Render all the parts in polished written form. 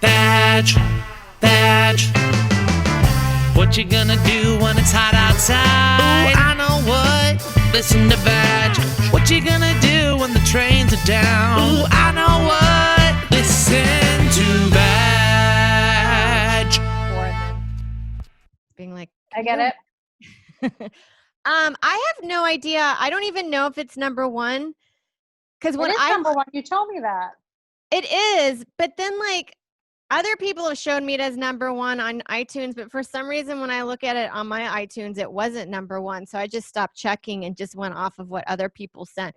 Badge. What you gonna do when it's hot outside? Ooh, I know what. Listen to Badge. What you gonna do when the trains are down? Ooh, I know what. Listen to Badge. Being like, I get it. I have no idea. I don't even know if it's number one. Because when number one, you told me that. It is, but then like other people have showed me it as number one on iTunes, but for some reason when I look at it on my iTunes, it wasn't number one. So I just stopped checking and just went off of what other people sent.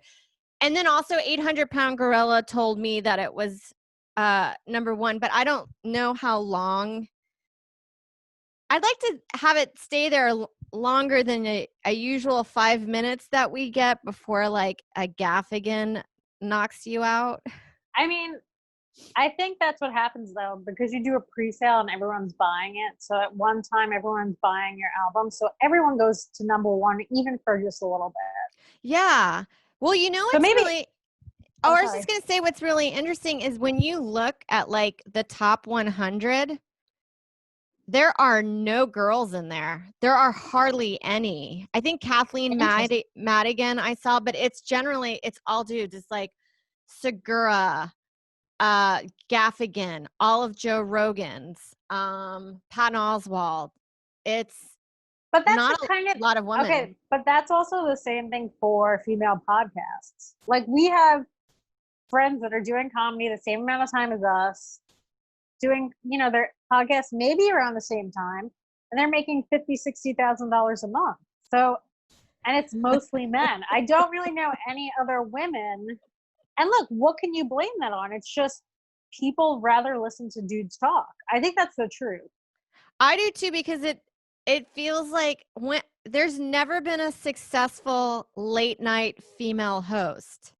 And then also 800-pound gorilla told me that it was number one, but I don't know how long. I'd like to have it stay there longer than a usual 5 minutes that we get before like a Gaffigan knocks you out. I mean, I think that's what happens though, because you do a pre-sale and everyone's buying it. So at one time, everyone's buying your album. So everyone goes to number one, even for just a little bit. Yeah. Well, you know, so maybe, really, I was just going to say what's really interesting is when you look at like the top 100, there are no girls in there. There are hardly any. I think Kathleen Madigan I saw, but it's all dudes. It's like Segura, Gaffigan, all of Joe Rogan's, Patton Oswalt. But that's not a lot of women. Okay, but that's also the same thing for female podcasts. Like we have friends that are doing comedy the same amount of time as us, doing, their podcasts maybe around the same time, and they're making $50,000-$60,000 a month. So, and it's mostly men. I don't really know any other women. And look, what can you blame that on? It's just people rather listen to dudes talk. I think that's the truth. I do too, because it feels like there's never been a successful late night female host.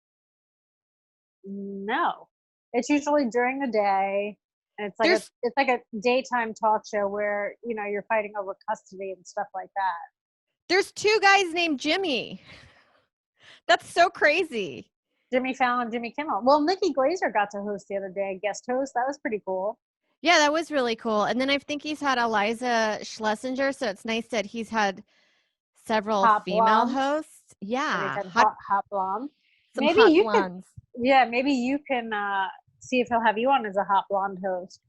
No, it's usually during the day. And it's like a daytime talk show where, you're fighting over custody and stuff like that. There's two guys named Jimmy. That's so crazy. Jimmy Fallon and Jimmy Kimmel. Well, Nikki Glaser got to host the other day, guest host. That was pretty cool. Yeah, that was really cool. And then I think he's had Eliza Schlesinger, so it's nice that he's had several female hosts. Yeah. Hot blonde. Maybe hot blondes. Maybe you can see if he'll have you on as a hot blonde host.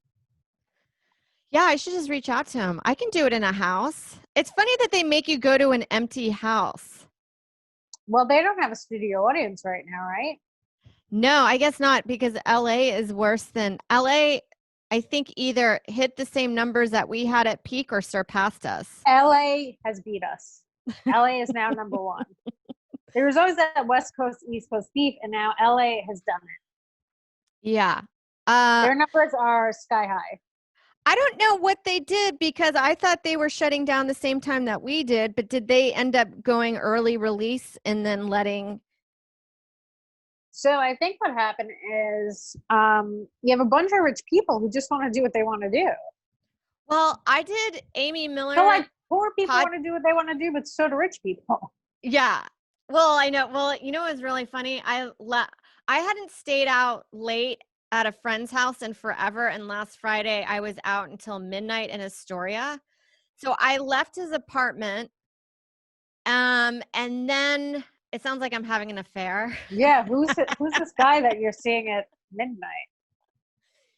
Yeah, I should just reach out to him. I can do it in a house. It's funny that they make you go to an empty house. Well, they don't have a studio audience right now, right? No, I guess not, because LA is worse than LA. I think either hit the same numbers that we had at peak or surpassed us. LA has beat us. LA is now number one. There was always that West Coast, East Coast beef, and now LA has done it. Yeah. Their numbers are sky high. I don't know what they did, because I thought they were shutting down the same time that we did, but did they end up going early release and then letting? So I think what happened is you have a bunch of rich people who just want to do what they want to do. Well, I did Amy Miller. So like poor people want to do what they want to do, but so do rich people. Yeah. Well, I know. Well, you know what was really funny? I hadn't stayed out late at a friend's house in forever, and last Friday I was out until midnight in Astoria. So I left his apartment, and then it sounds like I'm having an affair. Yeah, who's this guy that you're seeing at midnight?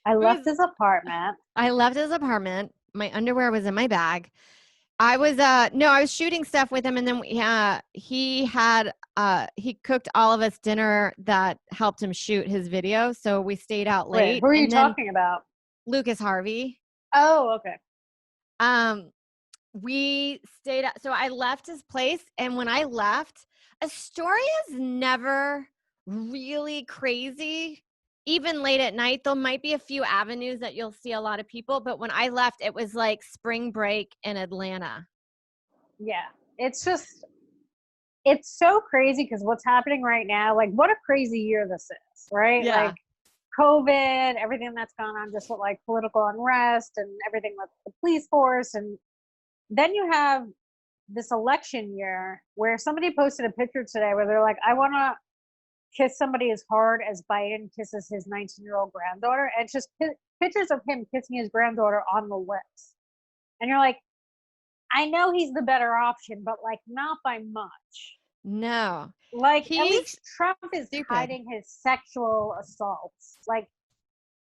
I left his apartment. My underwear was in my bag. I was shooting stuff with him, and then he cooked all of us dinner that helped him shoot his video. So we stayed out late. Wait, who are you talking about? Lucas Harvey. Oh, okay. We stayed out. So I left his place, and when I left, Astoria's never really crazy. Even late at night, there might be a few avenues that you'll see a lot of people, but when I left, it was like spring break in Atlanta. Yeah, it's so crazy because what's happening right now, like what a crazy year this is, right? Yeah. Like COVID, everything that's gone on, just with like political unrest and everything with the police force. And then you have this election year where somebody posted a picture today where they're like, I want to kiss somebody as hard as Biden kisses his 19-year-old granddaughter. And it's just pictures of him kissing his granddaughter on the lips. And you're like, I know he's the better option, but like not by much. No. Like at He's least Trump is stupid. hiding his sexual assaults. Like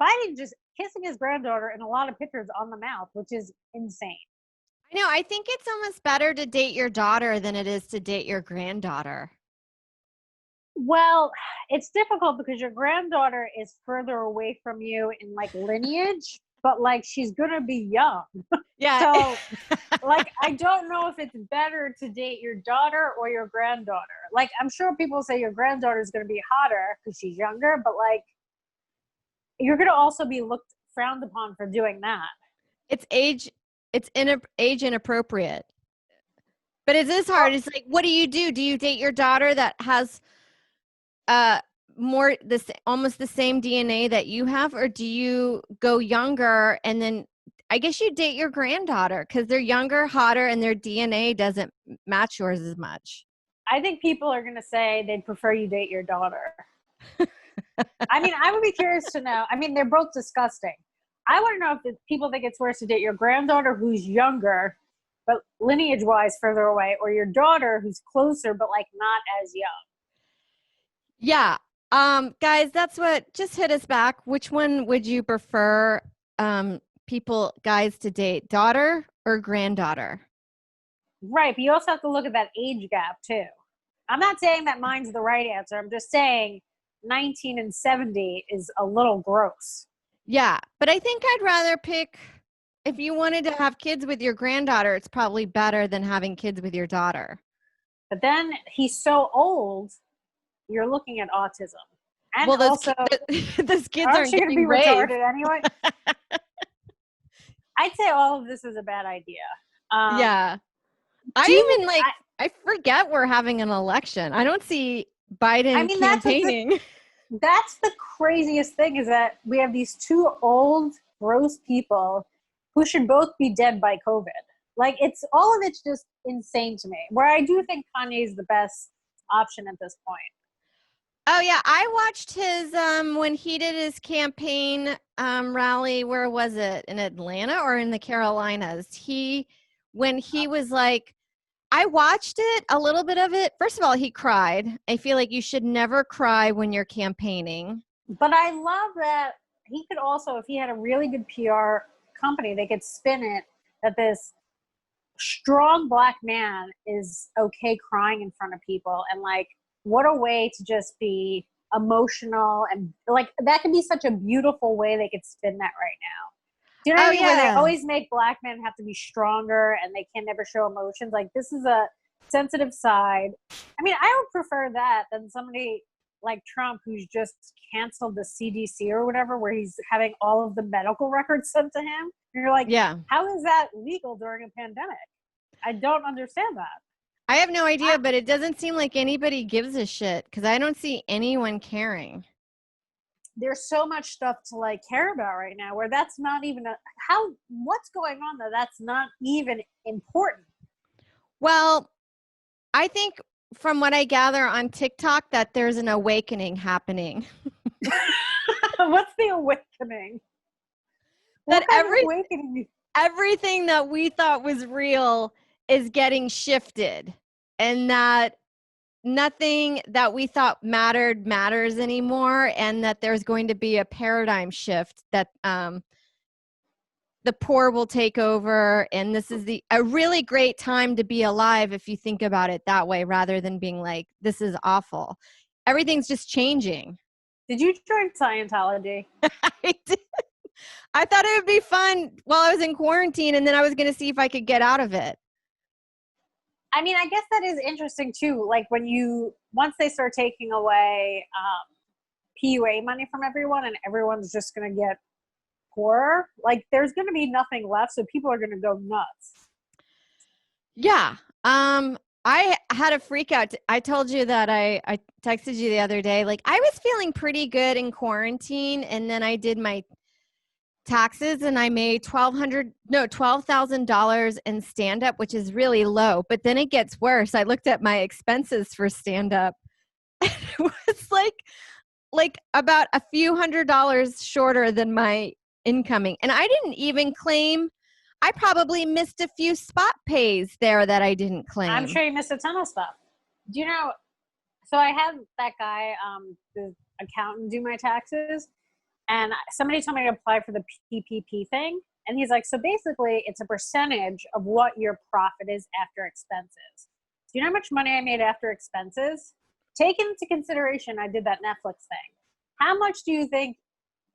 Biden just kissing his granddaughter in a lot of pictures on the mouth, which is insane. I know. I think it's almost better to date your daughter than it is to date your granddaughter. Well, it's difficult because your granddaughter is further away from you in like lineage, but like she's gonna be young. Yeah. So like I don't know if it's better to date your daughter or your granddaughter. Like I'm sure people say your granddaughter is gonna be hotter because she's younger, but like you're gonna also be frowned upon for doing that. It's age inappropriate. But it is hard. It's like, what do you do? Do you date your daughter that has almost the same DNA that you have, or do you go younger and then I guess you date your granddaughter because they're younger, hotter, and their DNA doesn't match yours as much? I think people are gonna say they'd prefer you date your daughter. I mean, I would be curious to know. I mean, they're both disgusting. I want to know if people think it's worse to date your granddaughter who's younger, but lineage-wise further away, or your daughter who's closer, but like not as young. Yeah. Guys, that's what, just hit us back. Which one would you prefer guys to date, daughter or granddaughter? Right, but you also have to look at that age gap too. I'm not saying that mine's the right answer. I'm just saying 19 and 70 is a little gross. Yeah, but I think I'd rather pick, if you wanted to have kids with your granddaughter, it's probably better than having kids with your daughter. But then he's so old, you're looking at autism. And well, those kids aren't aren't you getting be raised. retarded anyway? I'd say all of this is a bad idea. Yeah. I forget we're having an election. I don't see Biden campaigning. That's the craziest thing, is that we have these two old, gross people who should both be dead by COVID. Like, all of it's just insane to me. Where I do think Kanye is the best option at this point. Oh yeah, I watched his when he did his campaign rally. Where was it? In Atlanta or in the Carolinas? When he was like, I watched it, a little bit of it. First of all, he cried. I feel like you should never cry when you're campaigning. But I love that he could also, if he had a really good PR company, they could spin it that this strong Black man is okay crying in front of people. And like, what a way to just be emotional. And like, that could be such a beautiful way they could spin that right now. Do you know what I mean? Where they always make Black men have to be stronger and they can never show emotions. Like, this is a sensitive side. I mean, I would prefer that than somebody like Trump who's just canceled the CDC or whatever, where he's having all of the medical records sent to him. And you're like, yeah, how is that legal during a pandemic? I don't understand that. I have no idea, but it doesn't seem like anybody gives a shit because I don't see anyone caring. There's so much stuff to like care about right now where that's not even what's going on that that's not even important. Well, I think from what I gather on TikTok that there's an awakening happening. What's the awakening? That everything that we thought was real is getting shifted, and that nothing that we thought matters anymore, and that there's going to be a paradigm shift that the poor will take over, and this is a really great time to be alive if you think about it that way, rather than being like, this is awful. Everything's just changing. Did you join Scientology? I did. I thought it would be fun while I was in quarantine, and then I was going to see if I could get out of it. I mean, I guess that is interesting too. Like once they start taking away PUA money from everyone and everyone's just going to get poorer, like there's going to be nothing left. So people are going to go nuts. Yeah. I had a freak out. I told you that I texted you the other day. Like, I was feeling pretty good in quarantine, and then I did my taxes and I made $12,000 in stand-up, which is really low. But then it gets worse. I looked at my expenses for stand-up It was like about a few $100s shorter than my incoming. And I didn't even claim. I probably missed a few spot pays there that I didn't claim. I'm sure you missed a ton of stuff. Do you know? So I had that guy, the accountant, do my taxes, and somebody told me to apply for the PPP thing. And he's like, so basically it's a percentage of what your profit is after expenses. Do you know how much money I made after expenses? Take into consideration, I did that Netflix thing. How much do you think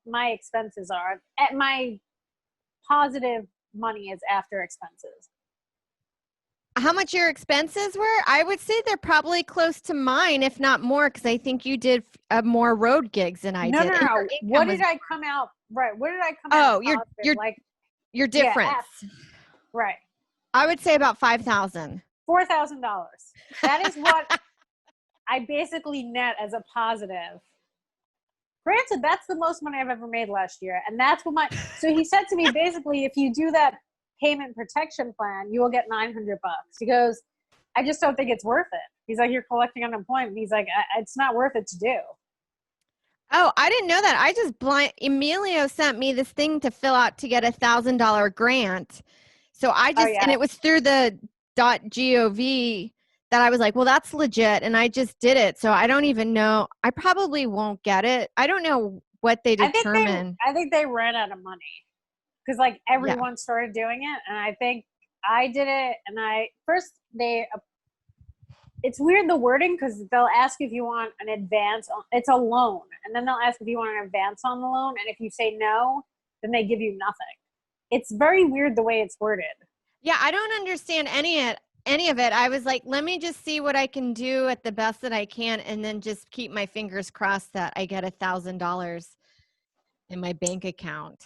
my expenses are? At my positive money is after expenses. How much your expenses were? I would say they're probably close to mine, if not more, because I think you did more road gigs than I did. No. What did I come out? Right. What did I come out? Oh, your difference. Yeah, right. I would say about $5,000. $4,000. That is what I basically net as a positive. Granted, that's the most money I've ever made last year. And that's what so he said to me, basically, if you do that payment protection plan, you will get $900. He goes, I just don't think it's worth it. He's like, you're collecting unemployment. He's like, it's not worth it to do. Oh, I didn't know that. I just Emilio sent me this thing to fill out to get $1,000 grant. So I just, and it was through the .gov that I was like, well, that's legit. And I just did it. So I don't even know. I probably won't get it. I don't know what they determine. I think they ran out of money because like everyone started doing it. And I think I did it. And it's weird the wording because they'll ask if you want an advance. It's a loan. And then they'll ask if you want an advance on the loan. And if you say no, then they give you nothing. It's very weird the way it's worded. Yeah, I don't understand any of it. I was like, let me just see what I can do at the best that I can and then just keep my fingers crossed that I get $1,000 in my bank account.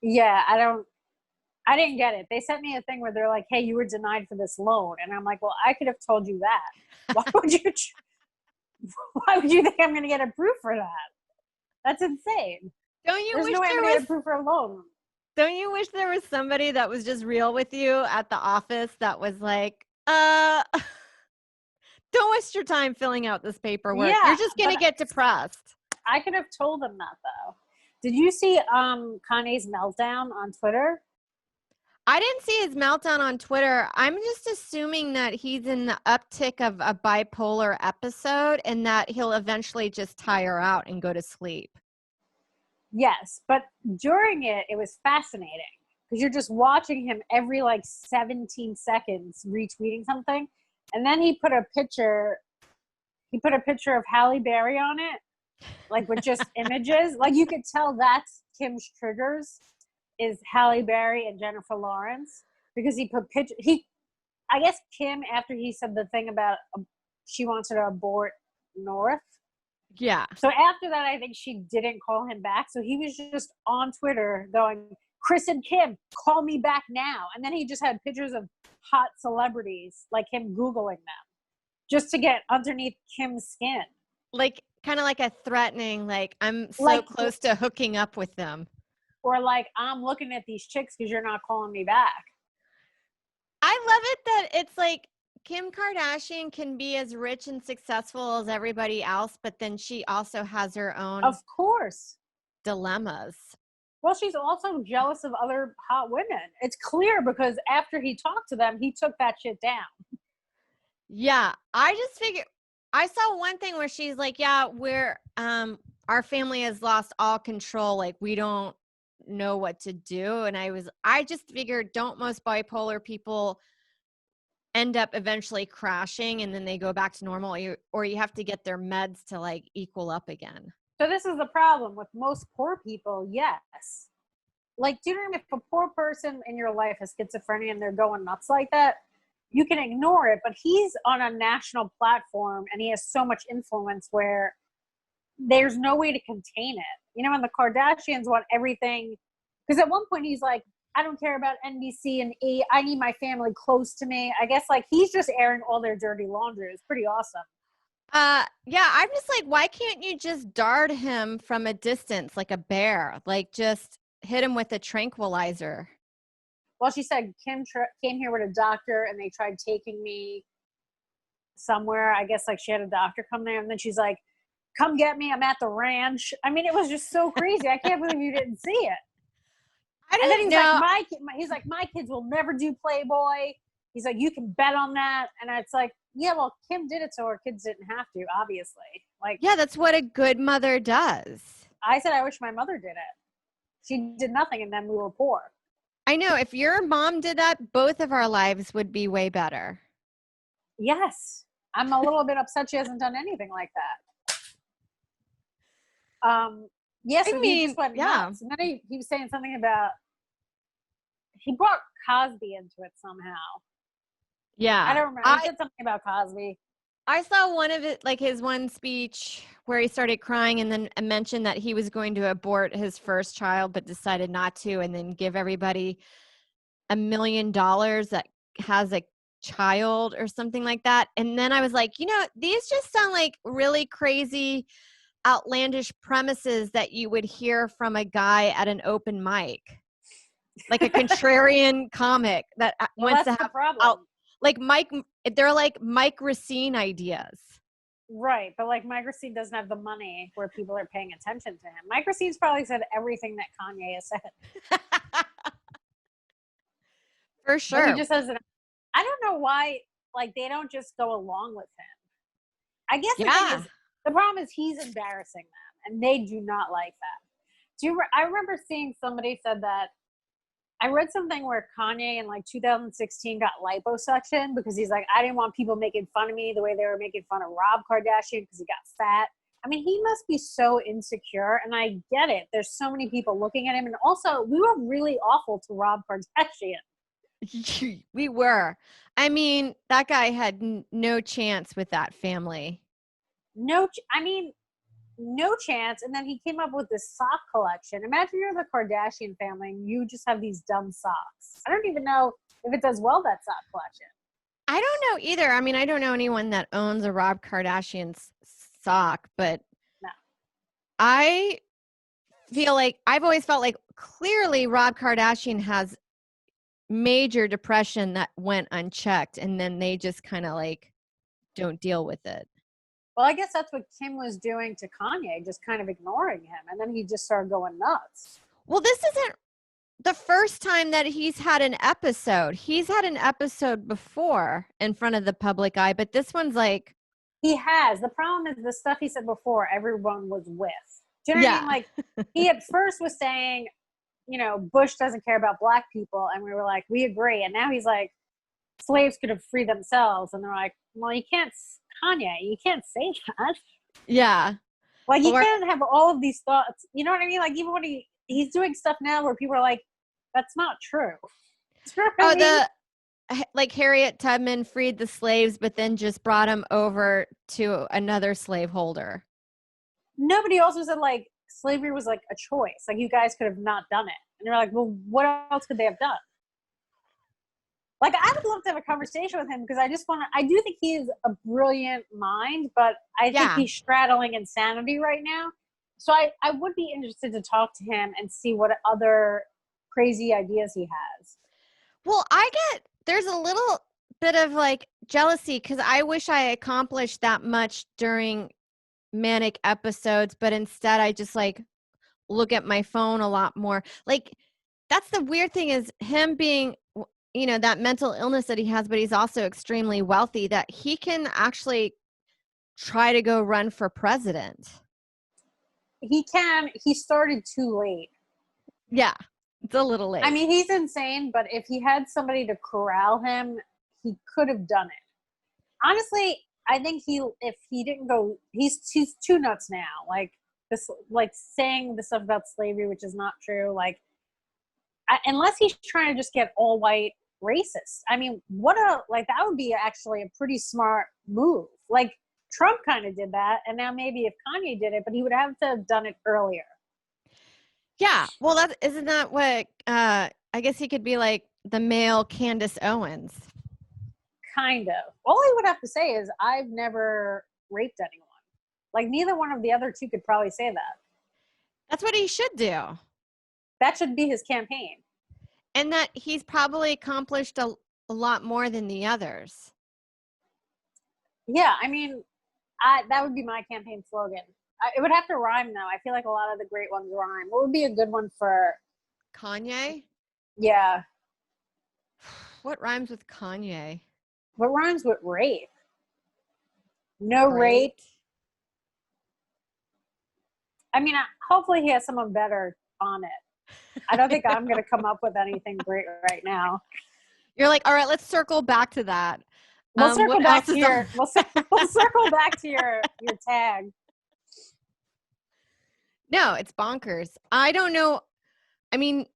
Yeah, I didn't get it. They sent me a thing where they're like, hey, you were denied for this loan. And I'm like, well, I could have told you that. Why would you think I'm going to get approved for that? That's insane. There's no way I'm going to get approved for a loan. Don't you wish there was somebody that was just real with you at the office that was like, don't waste your time filling out this paperwork. Yeah, you're just going to get depressed. I could have told them that, though. Did you see Kanye's meltdown on Twitter? I didn't see his meltdown on Twitter. I'm just assuming that he's in the uptick of a bipolar episode and that he'll eventually just tire out and go to sleep. Yes, but during it was fascinating because you're just watching him every like 17 seconds retweeting something. And then he put a picture of Halle Berry on it, like with just images. Like you could tell that's Kim's triggers is Halle Berry and Jennifer Lawrence because he put I guess Kim, after he said the thing about she wants her to abort North. Yeah. So after that, I think she didn't call him back. So he was just on Twitter going, Chris and Kim, call me back now. And then he just had pictures of hot celebrities, like him Googling them, just to get underneath Kim's skin. Like, kind of like a threatening, like, I'm so close to hooking up with them. Or like, I'm looking at these chicks because you're not calling me back. I love it that it's like, Kim Kardashian can be as rich and successful as everybody else, but then she also has her own, of course, dilemmas. Well, she's also jealous of other hot women. It's clear because after he talked to them, he took that shit down. Yeah, I just figured I saw one thing where she's like, yeah, our family has lost all control. Like we don't know what to do. And I just figured, don't most bipolar people end up eventually crashing and then they go back to normal, or you have to get their meds to like equal up again? So this is the problem with most poor people. Yes. Like, do you know if a poor person in your life has schizophrenia and they're going nuts like that, you can ignore it, but he's on a national platform and he has so much influence where there's no way to contain it. You know, and the Kardashians want everything, because at one point he's like, I don't care about NBC and E. I need my family close to me. I guess like he's just airing all their dirty laundry. It's pretty awesome. Yeah, I'm just like, why can't you just dart him from a distance like a bear? Like just hit him with a tranquilizer. Well, she said Kim came here with a doctor and they tried taking me somewhere. I guess like she had a doctor come there, and then she's like, "Come get me. I'm at the ranch." I mean, it was just so crazy. I can't believe you didn't see it. I And then didn't he's know. like, my kids will never do Playboy. He's like, you can bet on that. And it's like, yeah, well, Kim did it so her kids didn't have to, obviously. Like, Yeah, that's what a good mother does. I said, I wish my mother did it. She did nothing, and then we were poor. I know. If your mom did that, both of our lives would be way better. Yes. I'm a little bit upset she hasn't done anything like that. Yeah, so he just went nuts. And then he was saying something about, he brought Cosby into it somehow. Yeah. I don't remember. He said something about Cosby. I saw one of it, like his one speech where he started crying and then mentioned that he was going to abort his first child, but decided not to, and then give everybody $1 million that has a child or something like that. And then I was like, these just sound like really crazy, outlandish premises that you would hear from a guy at an open mic, like a contrarian comic that wants to have problem. Like Mike, they're like Mike Racine ideas. Right, but like Mike Racine doesn't have the money where people are paying attention to him. Mike Racine's probably said everything that Kanye has said. For sure. But he just has I don't know why, like, they don't just go along with him. I guess the problem is he's embarrassing them, and they do not like that. I remember seeing somebody said that, I read something where Kanye in like 2016 got liposuction because he's like, I didn't want people making fun of me the way they were making fun of Rob Kardashian because he got fat. I mean, he must be so insecure, and I get it. There's so many people looking at him, and also we were really awful to Rob Kardashian. We were. I mean, that guy had no chance with that family. No chance. And then he came up with this sock collection. Imagine you're the Kardashian family and you just have these dumb socks. I don't even know if it does well, that sock collection. I don't know either. I mean, I don't know anyone that owns a Rob Kardashian sock, but no. I feel like I've always felt like clearly Rob Kardashian has major depression that went unchecked, and then they just kind of like don't deal with it. Well, I guess that's what Kim was doing to Kanye, just kind of ignoring him. And then he just started going nuts. Well, this isn't the first time that he's had an episode. He's had an episode before in front of the public eye, but this one's like... He has. The problem is the stuff he said before, everyone was with. Do you know what I mean? Like, he at first was saying, Bush doesn't care about black people. And we were like, we agree. And now he's like, slaves could have freed themselves. And they're like, well, you can't... Kanye, you can't say that. Yeah. Like, you can't have all of these thoughts. You know what I mean? Like, even when he's doing stuff now where people are like, that's not true. Like Harriet Tubman freed the slaves, but then just brought them over to another slaveholder. Nobody also said, like, slavery was, like, a choice. Like, you guys could have not done it. And they're like, well, what else could they have done? Like, I would love to have a conversation with him because I do think he is a brilliant mind, but I think he's straddling insanity right now. So I would be interested to talk to him and see what other crazy ideas he has. Well, there's a little bit of like jealousy because I wish I accomplished that much during manic episodes, but instead I just like look at my phone a lot more. Like, that's the weird thing is him being... that mental illness that he has, but he's also extremely wealthy, that he can actually try to go run for president. He can. He started too late. Yeah, it's a little late. I mean, he's insane, but if he had somebody to corral him, he could have done it. Honestly, I think if he didn't go, he's too nuts now. Like this, like saying the stuff about slavery, which is not true. Like, unless he's trying to just get all white racist. I mean, that would be actually a pretty smart move. Like, Trump kind of did that, and now maybe if Kanye did it, but he would have to have done it earlier. Yeah, well, isn't that what, I guess he could be like the male Candace Owens. Kind of. All he would have to say is, I've never raped anyone. Like, neither one of the other two could probably say that. That's what he should do. That should be his campaign. And that he's probably accomplished a lot more than the others. Yeah, I mean, that would be my campaign slogan. It would have to rhyme though. I feel like a lot of the great ones rhyme. What would be a good one for? Kanye? Yeah, What rhymes with Kanye? what rhymes with rape? No Great. rape. I mean, hopefully he has someone better on it. I don't think I'm going to come up with anything great right now. You're like, all right, let's circle back to that. We'll circle what back else to is your. on- We'll circle back to your tag. No, it's bonkers. I don't know. I mean,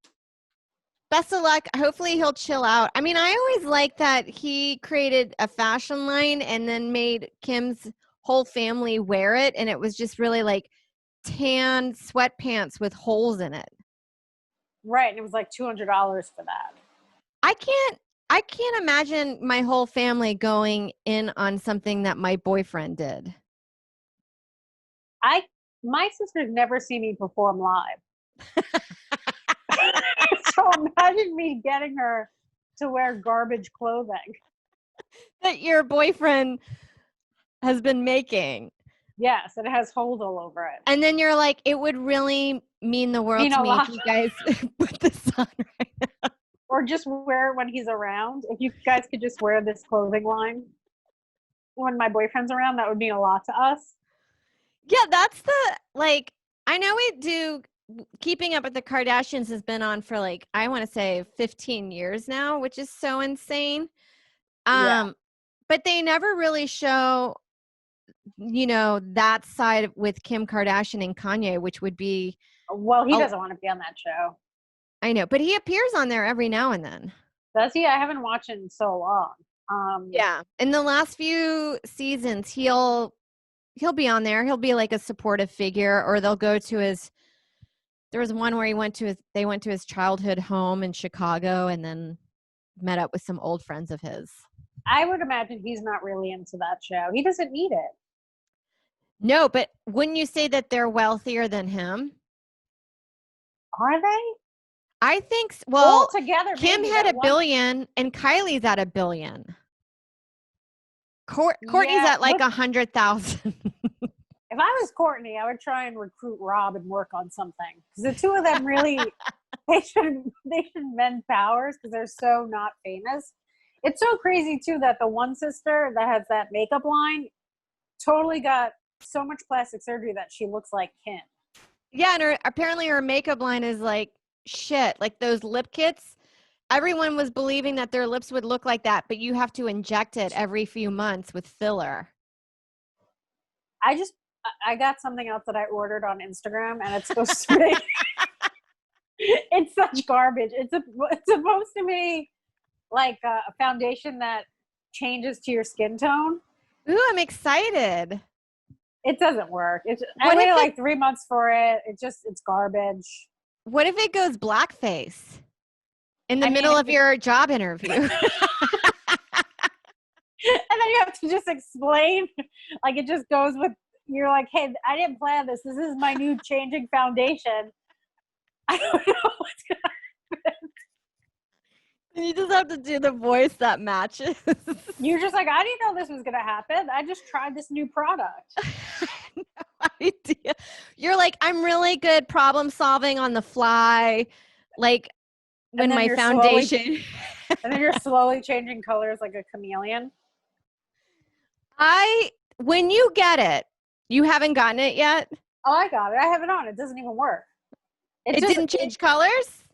best of luck. Hopefully he'll chill out. I mean, I always like that he created a fashion line and then made Kim's whole family wear it. And it was just really like tan sweatpants with holes in it. Right, and it was like $200 for that. I can't imagine my whole family going in on something that my boyfriend did. My sister's never seen me perform live. So imagine me getting her to wear garbage clothing. That your boyfriend has been making. Yes, and it has holes all over it. And then you're like, it would really mean the world to me if you guys put this on right now. Or just wear it when he's around. If you guys could just wear this clothing line when my boyfriend's around, that would mean a lot to us. Yeah, that's the, like, I know we do, Keeping Up with the Kardashians has been on for like, I want to say 15 years now, which is so insane. Yeah. But they never really show, that side with Kim Kardashian and Kanye, which would be. Well, he doesn't want to be on that show. I know, but he appears on there every now and then. Does he? I haven't watched it in so long. Yeah. In the last few seasons, he'll be on there. He'll be like a supportive figure, or they'll go to there was one where they went to his childhood home in Chicago and then met up with some old friends of his. I would imagine he's not really into that show. He doesn't need it. No, but wouldn't you say that they're wealthier than him? Are they? I think, all together. Kim had $1 billion and Kylie's at $1 billion. Courtney's at like 100,000. If I was Courtney, I would try and recruit Rob and work on something, because the two of them really they should mend powers because they're so not famous. It's so crazy too that the one sister that has that makeup line totally got so much plastic surgery that she looks like Kim. Yeah, and apparently her makeup line is like shit. Like those lip kits, everyone was believing that their lips would look like that, but you have to inject it every few months with filler. I got something else that I ordered on Instagram, and it's supposed to be it's such garbage. It's supposed to be like a foundation that changes to your skin tone. Ooh, I'm excited. It doesn't work. I waited like 3 months for it. It's garbage. What if it goes blackface in the middle of your job interview? And then you have to just explain, like it just goes with, you're like, hey, I didn't plan this. This is my new changing foundation. I don't know what's going to happen. You just have to do the voice that matches. You're just like, I didn't know this was going to happen. I just tried this new product. No idea. You're like, I'm really good problem solving on the fly. Like when my foundation. And then you're slowly changing colors like a chameleon. When you get it, you haven't gotten it yet? Oh, I got it. I have it on. It doesn't even work. It didn't change colors?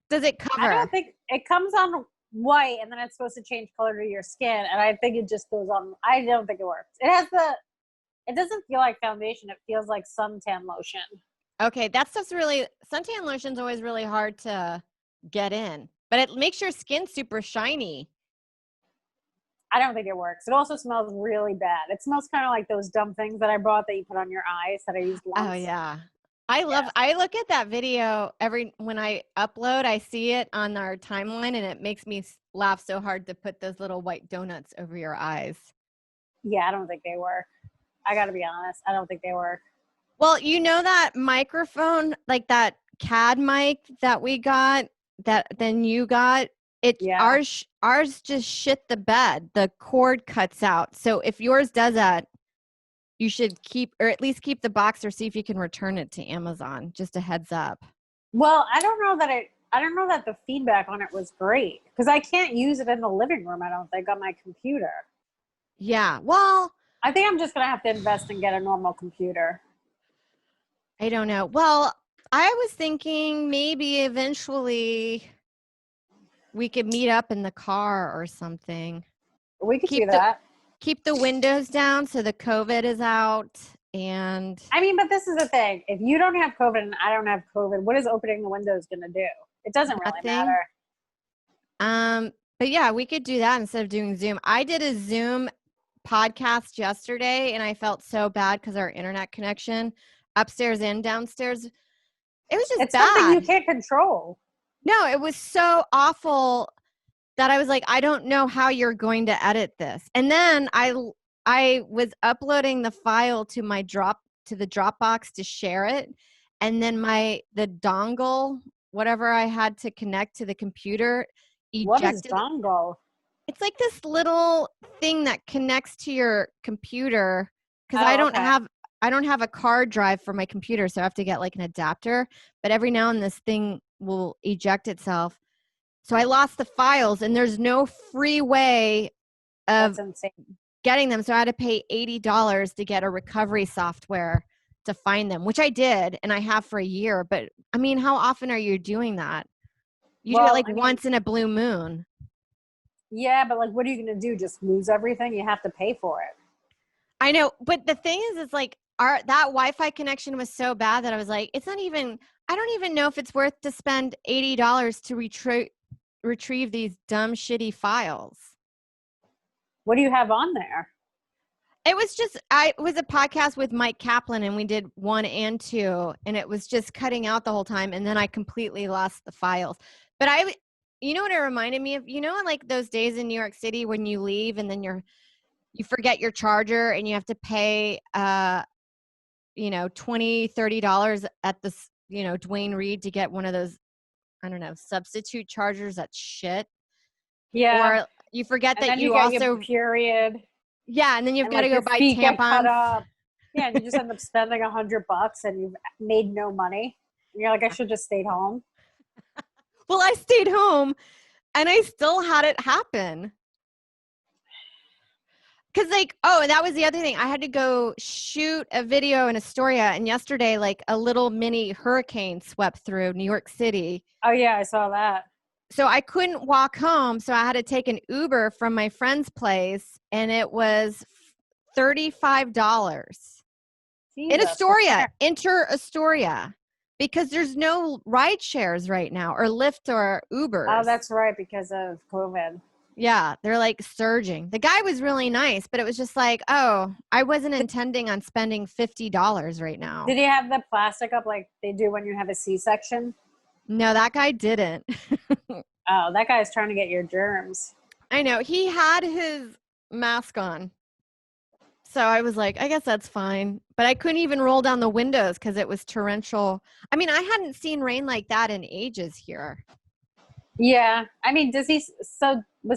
Does it cover? I don't think it comes on white, and then it's supposed to change color to your skin. And I think it just goes on. I don't think it works. It doesn't feel like foundation. It feels like suntan lotion. Okay, that stuff's suntan lotion's always really hard to get in, but it makes your skin super shiny. I don't think it works. It also smells really bad. It smells kind of like those dumb things that I bought that you put on your eyes that I used once. Oh yeah. I look at that video when I upload, I see it on our timeline and it makes me laugh so hard to put those little white donuts over your eyes. Yeah, I don't think they work. I got to be honest. I don't think they work. Well, you know that microphone, like that CAD mic that we got, that then you got, Yeah. Ours just shit the bed. The cord cuts out. So if yours does that, you should keep, or at least keep the box, or see if you can return it to Amazon. Just a heads up. Well, I don't know that the feedback on it was great because I can't use it in the living room, I don't think, on my computer. Yeah. Well, I think I'm just going to have to invest and get a normal computer. I don't know. Well, I was thinking maybe eventually we could meet up in the car or something. We could do Keep that. the windows down so the COVID is out. And I mean, but this is the thing. If you don't have COVID and I don't have COVID, what is opening the windows going to do? It doesn't really nothing. matter. But yeah, we could do that instead of doing Zoom. I did a Zoom podcast yesterday and I felt so bad because our internet connection upstairs and downstairs, it was just It's bad. something you can't control. No, it was so awful that I was like, I don't know how you're going to edit this. And then I was uploading the file to the Dropbox to share it, and then the dongle, whatever I had to connect to the computer, ejected. What is dongle? It's like this little thing that connects to your computer because Oh, I don't okay. have a card drive for my computer, so I have to get like an adapter. But every now and then this thing will eject itself. So I lost the files, and there's no free way of That's insane. getting them. So I had to pay $80 to get a recovery software to find them, which I did, and I have for a year. But I mean, how often are you doing that? You do it like once in a blue moon. Yeah, but like, what are you going to do? Just lose everything? You have to pay for it. I know, but the thing is, it's like that Wi-Fi connection was so bad that I was like, I don't even know if it's worth to spend $80 to retrieve these dumb, shitty files. What do you have on there? It was a podcast with Mike Kaplan, and we did 1 and 2, and it was just cutting out the whole time. And then I completely lost the files. But you know what it reminded me of? You know, like those days in New York City when you leave and then you forget your charger and you have to pay, $20, $30 at this, Dwayne Reed to get one of those, I don't know, substitute chargers. That's shit. Yeah. Or you forget and that then you get also your period. Yeah, and then you've got to go buy feet get cut tampons. up. Yeah, and you just end up spending $100 and you've made no money. And you're like, I should just stayed home. Well, I stayed home and I still had it happen. Because that was the other thing. I had to go shoot a video in Astoria, and yesterday, like a little mini hurricane swept through New York City. Oh yeah, I saw that. So I couldn't walk home, so I had to take an Uber from my friend's place, and it was $35 in Astoria. Enter Astoria, because there's no ride shares right now, or Lyft or Uber. Oh, that's right, because of COVID. Yeah, they're like surging. The guy was really nice, but it was just like, oh, I wasn't intending on spending $50 right now. Did he have the plastic up like they do when you have a C-section? No, that guy didn't. Oh, that guy's trying to get your germs. I know. He had his mask on. So I was like, I guess that's fine. But I couldn't even roll down the windows because it was torrential. I mean, I hadn't seen rain like that in ages here. Yeah. I mean, was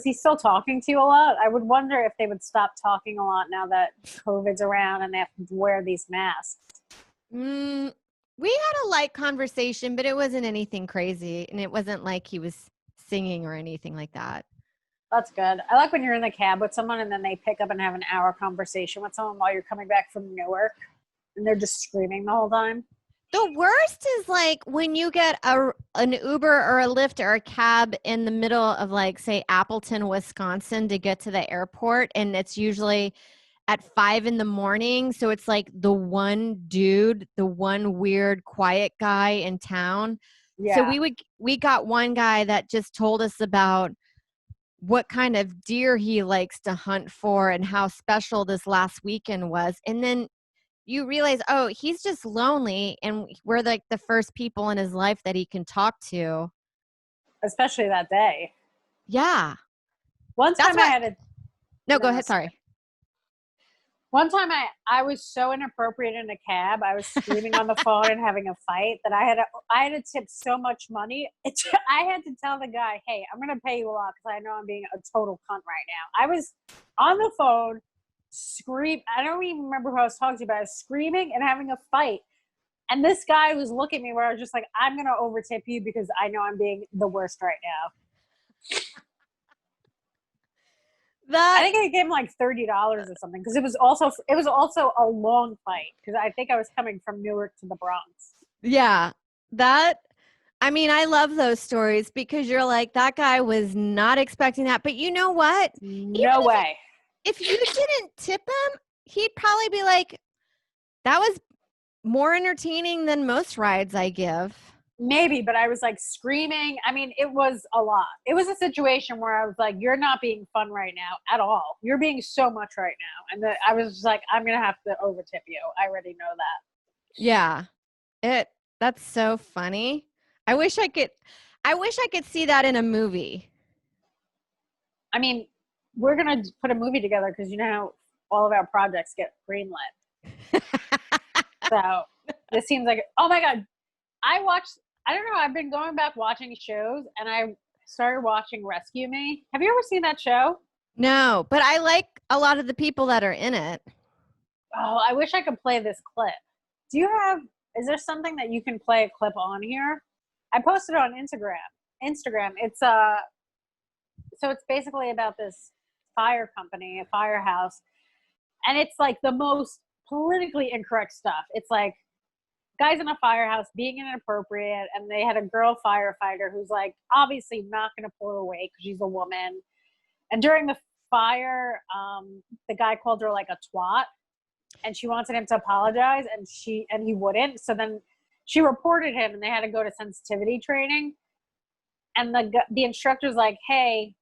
he still talking to you a lot? I would wonder if they would stop talking a lot now that COVID's around and they have to wear these masks. We had a light conversation, but it wasn't anything crazy. And it wasn't like he was singing or anything like that. That's good. I like when you're in the cab with someone and then they pick up and have an hour conversation with someone while you're coming back from Newark and they're just screaming the whole time. The worst is like when you get an Uber or a Lyft or a cab in the middle of like, say, Appleton, Wisconsin to get to the airport. And it's usually at 5 a.m. So it's like the one dude, the one weird, quiet guy in town. Yeah. So we got one guy that just told us about what kind of deer he likes to hunt for and how special this last weekend was. And then you realize, oh, he's just lonely, and we're like the first people in his life that he can talk to. Especially that day. Yeah. One time I had a... No, go ahead. Sorry. One time I was so inappropriate in a cab. I was screaming on the phone and having a fight that I had to tip so much money. I had to tell the guy, hey, I'm going to pay you a lot because I know I'm being a total cunt right now. I was on the phone, I don't even remember who I was talking to, but I was screaming and having a fight. And this guy was looking at me where I was just like, I'm going to overtip you because I know I'm being the worst right now. I think I gave him like $30 or something because it was also a long fight because I think I was coming from Newark to the Bronx. Yeah, I mean, I love those stories because you're like, that guy was not expecting that. But you know what? No way. If you didn't tip him, he'd probably be like, that was more entertaining than most rides I give. Maybe, but I was like screaming. I mean, it was a lot. It was a situation where I was like, you're not being fun right now at all. You're being so much right now. And I was just like, I'm going to have to overtip you. I already know that. Yeah. That's so funny. I wish I could see that in a movie. I mean, we're going to put a movie together because you know how all of our projects get greenlit. So this seems like, oh my God. I don't know, I've been going back watching shows and I started watching Rescue Me. Have you ever seen that show? No, but I like a lot of the people that are in it. Oh, I wish I could play this clip. Is there something that you can play a clip on here? I posted it on Instagram. It's so it's basically about this fire company, a firehouse, and it's like the most politically incorrect stuff. It's like guys in a firehouse being inappropriate, and they had a girl firefighter who's like obviously not going to pull her weight because she's a woman. And during the fire, the guy called her like a twat, and she wanted him to apologize, and he wouldn't. So then she reported him, and they had to go to sensitivity training. And the instructor's like, "Hey,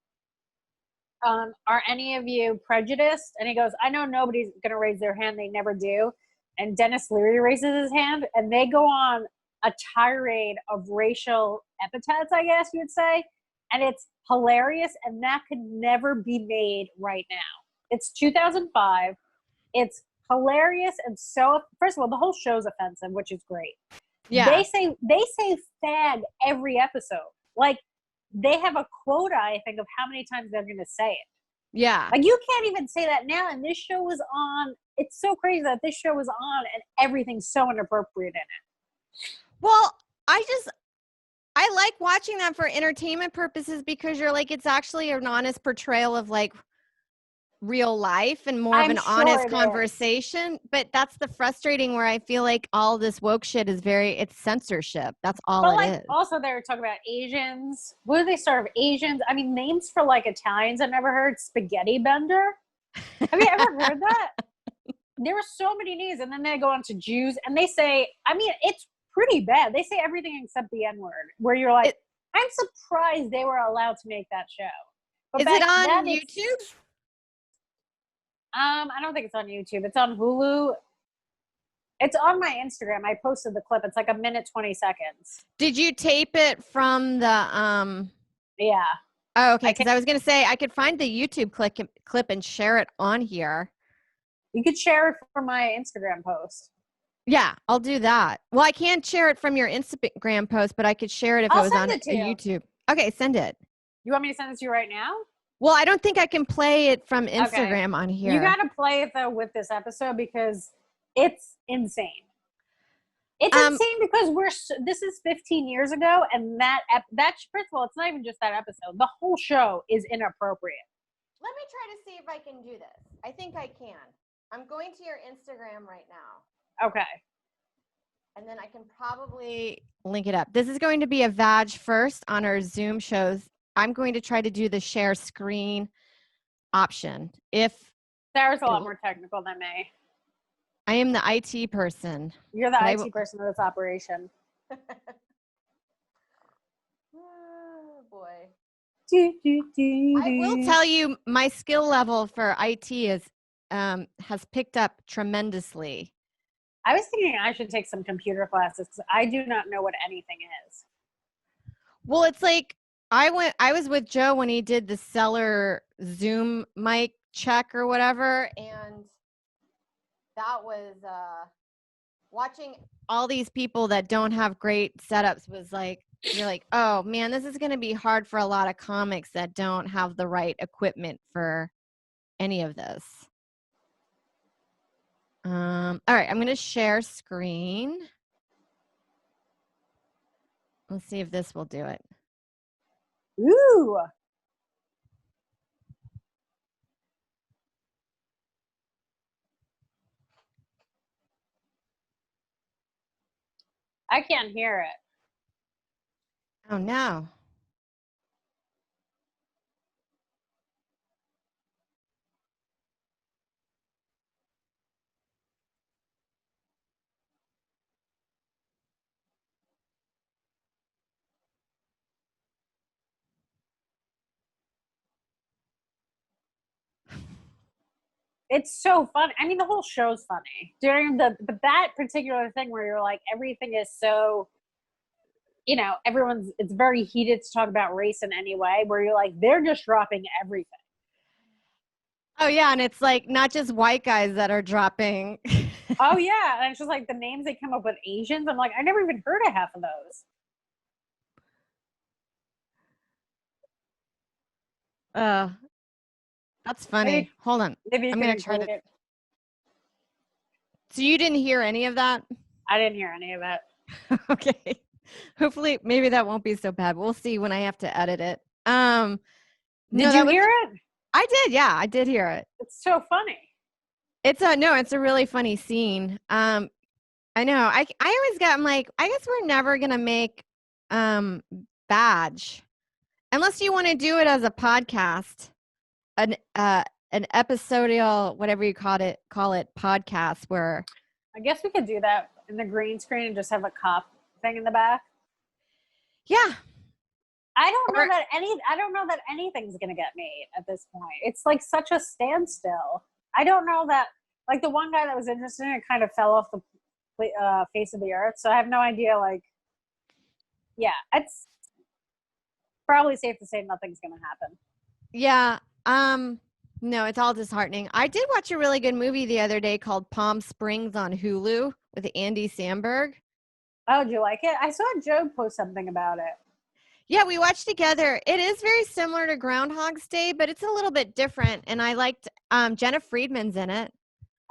are any of you prejudiced?" And he goes, "I know nobody's going to raise their hand. They never do." And Dennis Leary raises his hand, and they go on a tirade of racial epithets, I guess you would say. And it's hilarious, and that could never be made right now. It's 2005. It's hilarious, and so, first of all, the whole show's offensive, which is great. Yeah. They say fag every episode. Like, they have a quota, I think, of how many times they're going to say it. Yeah. Like, you can't even say that now, and this show was on. It's so crazy that this show was on and everything's so inappropriate in it. Well, I like watching that for entertainment purposes because you're like, it's actually an honest portrayal of like real life and more of an honest conversation. But that's the frustrating where I feel like all this woke shit is it's censorship. That's all it is. Also, they were talking about Asians. What do they serve? Asians? I mean, names for like Italians I never heard. Spaghetti bender. Have you ever heard that? There were so many names, and then they go on to Jews, and they say, I mean, it's pretty bad. They say everything except the N-word, where you're like, I'm surprised they were allowed to make that show. But is it on YouTube? I don't think it's on YouTube. It's on Hulu. It's on my Instagram. I posted the clip. It's like 1:20. Did you tape it from the Yeah. Oh, okay, because I was going to say I could find the YouTube clip and share it on here. You could share it from my Instagram post. Yeah, I'll do that. Well, I can't share it from your Instagram post, but I could share it if it was on YouTube. Okay, send it. You want me to send it to you right now? Well, I don't think I can play it from Instagram on here. You got to play it, though, with this episode because it's insane. It's insane because this is 15 years ago, and that first of all, it's not even just that episode. The whole show is inappropriate. Let me try to see if I can do this. I think I can. I'm going to your Instagram right now. Okay. And then I can probably link it up. This is going to be a Vag first on our Zoom shows. I'm going to try to do the share screen option. Sarah's a lot more technical than me. I am the IT person. You're the IT person of this operation. Oh, boy. I will tell you my skill level for IT has picked up tremendously. I was thinking I should take some computer classes because I do not know what anything is. Well, it's like I was with Joe when he did the seller Zoom mic check or whatever, and that was watching all these people that don't have great setups was like, you're like, oh man, this is going to be hard for a lot of comics that don't have the right equipment for any of this. All right, I'm going to share screen. Let's see if this will do it. Ooh. I can't hear it. Oh no. It's so funny. I mean, the whole show's funny. During but that particular thing where you're like, everything is so, you know, it's very heated to talk about race in any way, where you're like, they're just dropping everything. Oh yeah, and it's like not just white guys that are dropping. Oh yeah, and it's just like the names they come up with, Asians. I'm like, I never even heard of half of those. That's funny. Maybe, Hold on. maybe I'm gonna try to. So you didn't hear any of that? I didn't hear any of it. Okay. Hopefully, maybe that won't be so bad. We'll see when I have to edit it. Did you hear it? I did. Yeah, I did hear it. It's so funny. It's a really funny scene. I know. I always get. I'm like, I guess we're never gonna make Badge unless you want to do it as a podcast, an episodial, whatever you call it podcast where. I guess we could do that in the green screen and just have a cop thing in the back. Yeah. I don't know that anything's gonna get made at this point. It's like such a standstill. I don't know that, like, the one guy that was interested in it kind of fell off the face of the earth. So I have no idea. Like, yeah, it's probably safe to say nothing's gonna happen. Yeah. No, it's all disheartening. I did watch a really good movie the other day called Palm Springs on Hulu with Andy Samberg. Oh, do you like it? I saw Joe post something about it. Yeah, we watched together. It is very similar to Groundhog's Day, but it's a little bit different. And I liked Jenna Friedman's in it.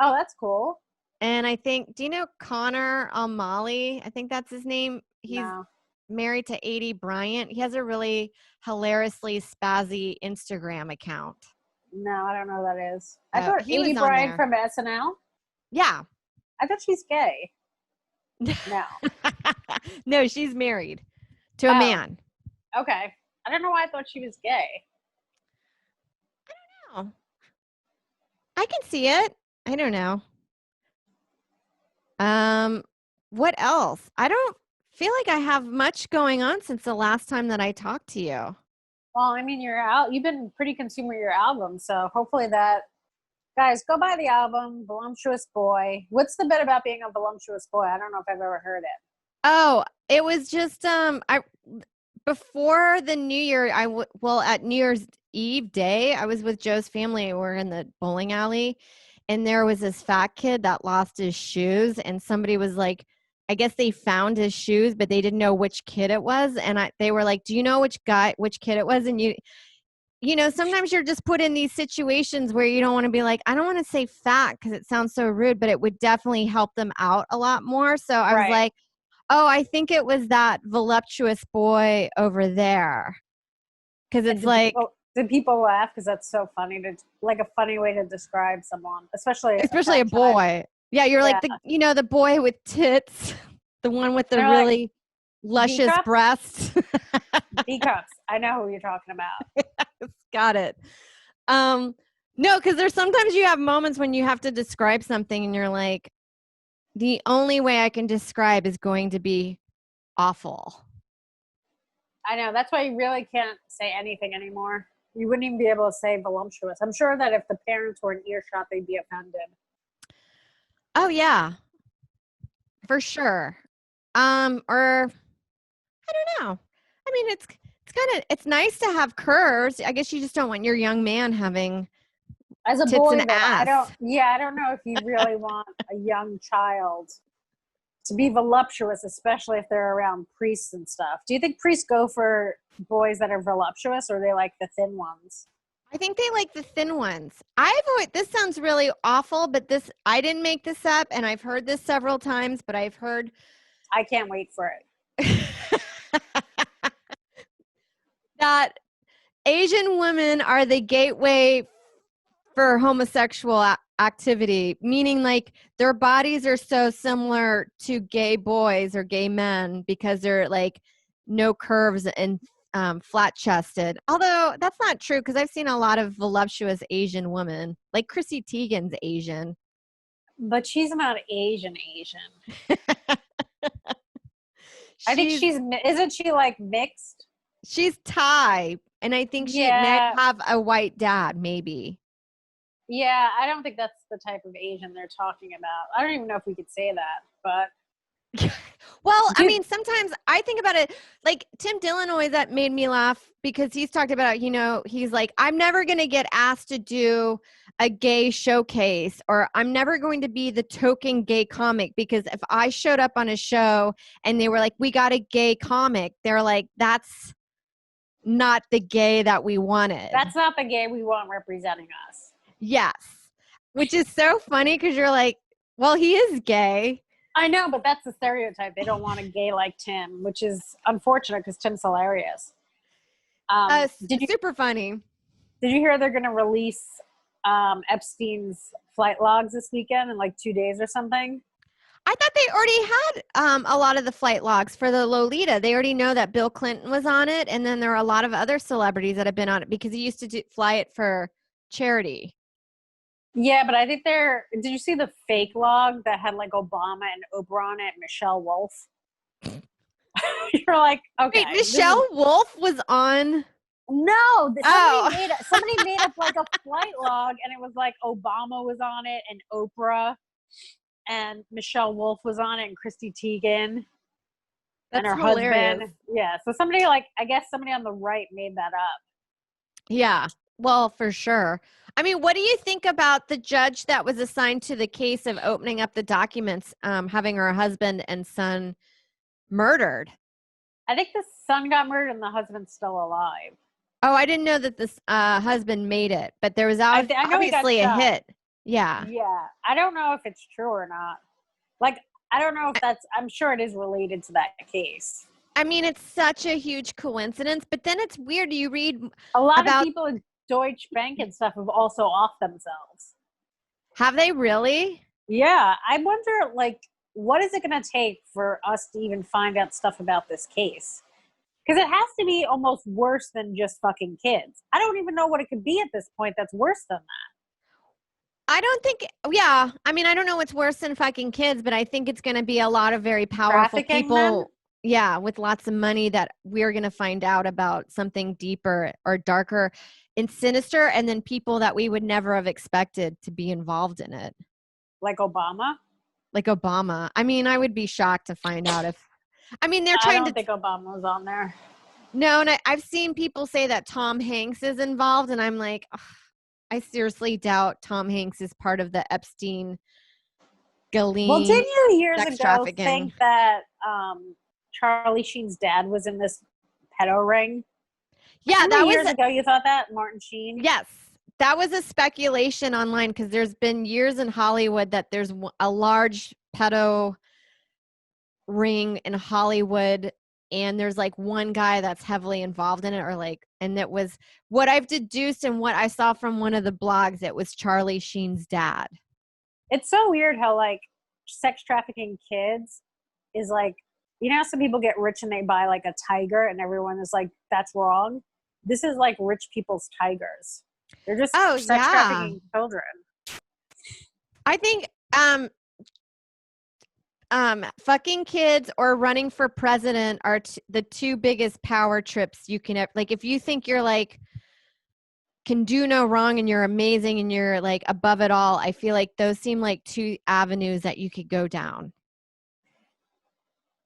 Oh, that's cool. And I think, do you know Connor O'Malley? I think that's his name. He's married to A.D. Bryant. He has a really hilariously spazzy Instagram account. No, I don't know who that is. I thought A.D. Bryant from SNL. Yeah. I thought she's gay. No. No, she's married to a man. Okay. I don't know why I thought she was gay. I don't know. I can see it. I don't know. What else? I don't feel like I have much going on since the last time that I talked to you. Well, I mean, you've been pretty consumer your album, so hopefully that, guys, go buy the album, Voluptuous Boy. What's the bit about being a voluptuous boy? I don't know if I've ever heard it. Oh, it was just before the New Year, at New Year's Eve day, I was with Joe's family. We're in the bowling alley, and there was this fat kid that lost his shoes, and somebody was like, I guess they found his shoes, but they didn't know which kid it was, and they were like, do you know which kid it was? And you know, sometimes you're just put in these situations where you don't want to be like, I don't want to say fat because it sounds so rude, but it would definitely help them out a lot more. So I was like, oh, I think it was that voluptuous boy over there. Because it's like. Did people laugh? Because that's so funny, like a funny way to describe someone, especially a boy. Yeah, you're like the boy with tits, the one with the really luscious B-cups? breasts. B-cups. I know who you're talking about. Yes, got it. No, because there's sometimes you have moments when you have to describe something and you're like, the only way I can describe is going to be awful. I know. That's why you really can't say anything anymore. You wouldn't even be able to say voluptuous. I'm sure that if the parents were in earshot, they'd be offended. Oh, yeah. For sure. Or I don't know. I mean, it's nice to have curves. I guess you just don't want your young man having As a tits boy, and though, ass. I don't know if you really want a young child to be voluptuous, especially if they're around priests and stuff. Do you think priests go for boys that are voluptuous, or they like the thin ones? I think they like the thin ones. This sounds really awful, but I didn't make this up, and I've heard this several times, but I've heard I can't wait for it. that Asian women are the gateway for homosexual activity, meaning like their bodies are so similar to gay boys or gay men because they're like no curves and flat chested. Although that's not true because I've seen a lot of voluptuous Asian women, like Chrissy Teigen's Asian. But she's not Asian. I think isn't she like mixed? She's Thai, and I think she might have a white dad, maybe. Yeah, I don't think that's the type of Asian they're talking about. I don't even know if we could say that, but well, I mean, sometimes I think about it like Tim Dillon always that made me laugh because he's talked about, he's like, I'm never going to get asked to do a gay showcase, or I'm never going to be the token gay comic, because if I showed up on a show and they were like, we got a gay comic, they're like, that's not the gay that we wanted. That's not the gay we want representing us. Yes. Which is so funny because you're like, well, he is gay. I know, but that's the stereotype. They don't want a gay like Tim, which is unfortunate because Tim's hilarious. Super funny. Did you hear they're going to release Epstein's flight logs this weekend in like 2 days or something? I thought they already had a lot of the flight logs for the Lolita. They already know that Bill Clinton was on it, and then there are a lot of other celebrities that have been on it because he used to fly it for charity. Yeah, but I think did you see the fake log that had like Obama and Oprah on it, Michelle Wolf? You're like, okay. Wait, Michelle Wolf was on? No, somebody made up like a flight log, and it was like Obama was on it, and Oprah, and Michelle Wolf was on it, and Chrissy Teigen, and her husband. Yeah, so I guess somebody on the right made that up. Yeah, well, for sure. I mean, what do you think about the judge that was assigned to the case of opening up the documents, having her husband and son murdered? I think the son got murdered and the husband's still alive. Oh, I didn't know that this husband made it, but there was obviously a hit. Yeah. Yeah. I don't know if it's true or not. Like, I don't know if I'm sure it is related to that case. I mean, it's such a huge coincidence, but then it's weird. You read a lot of people in Deutsche Bank and stuff have also off themselves. Have they really? Yeah. I wonder, like, what is it going to take for us to even find out stuff about this case? Because it has to be almost worse than just fucking kids. I don't even know what it could be at this point that's worse than that. I don't think, yeah. I mean, I don't know what's worse than fucking kids, but I think it's going to be a lot of very powerful people. Men? Yeah, with lots of money that we're going to find out about something deeper or darker and sinister, and then people that we would never have expected to be involved in it. Like Obama? Like Obama. I mean, I would be shocked to find out if, I mean, they're trying to. I don't think Obama was on there. No, and I've seen people say that Tom Hanks is involved, and I'm like, ugh, I seriously doubt Tom Hanks is part of the Epstein, Ghislaine. Well, didn't you years ago trafficking. Think that Charlie Sheen's dad was in this pedo ring? Yeah, that was years ago. You thought that Martin Sheen? Yes, that was a speculation online because there's been years in Hollywood that there's a large pedo ring in Hollywood, and there's like one guy that's heavily involved in it, or like, and it was what I've deduced and what I saw from one of the blogs. It was Charlie Sheen's dad. It's so weird how like sex trafficking kids is like, you know, some people get rich and they buy like a tiger, and everyone is like, that's wrong. This is like rich people's tigers. They're just sex trafficking children. I think fucking kids or running for president are the two biggest power trips you can ever, like, if you think you're like can do no wrong and you're amazing and you're like above it all, I feel like those seem like two avenues that you could go down.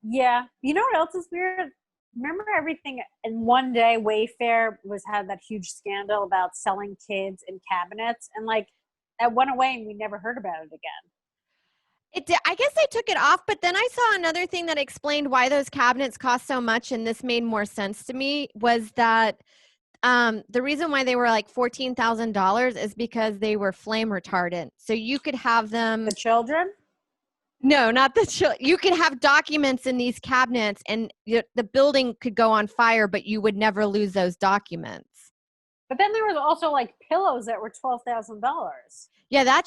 Yeah. You know what else is weird? remember everything in one day Wayfair had that huge scandal about selling kids in cabinets, and like that went away and we never heard about it again. It did. I guess they took it off, but then I saw another thing that explained why those cabinets cost so much, and this made more sense to me, was that the reason why they were like $14,000 is because they were flame retardant. So you could have them. The children? No, not the children. You could have documents in these cabinets, and the building could go on fire, but you would never lose those documents. But then there was also like pillows that were $12,000. Yeah, that